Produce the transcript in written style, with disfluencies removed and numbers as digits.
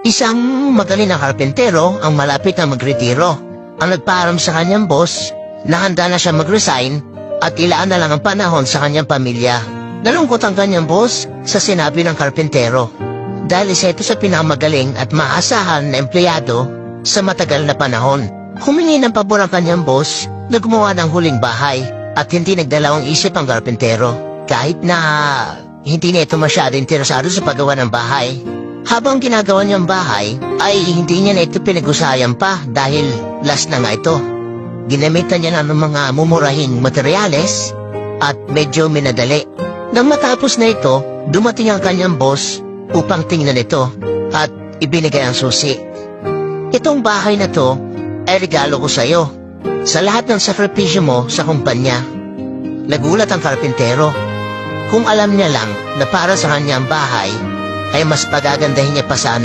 Isang magaling na karpentero ang malapit na magretiro. Ang nagpaalam sa kanyang boss na handa na siya mag-resign at ilaan na lang ang panahon sa kanyang pamilya. Nalungkot ang kanyang boss sa sinabi ng karpentero dahil isa ito sa pinakamagaling at maasahan na empleyado sa matagal na panahon. Humingi ng pabor ang kanyang boss na gumawa ng huling bahay at hindi nagdalawang isip ang karpentero kahit na hindi na ito masyado interesado sa paggawa ng bahay. Habang ginagawa niyang bahay ay hindi niya na ito pinag-usayan pa dahil last na nga ito. Ginamitan niya na ng mga mumurahing materyales at medyo minadali. Nang matapos na ito, dumating ang kanyang boss upang tingnan ito at ibinigay ang susi. Itong bahay na to ay regalo ko sa iyo sa lahat ng sakripisyo mo sa kumpanya. Nagulat ang karpentero. Kung alam niya lang na para sa kanyang bahay ay mas pagagandahin niya pa sana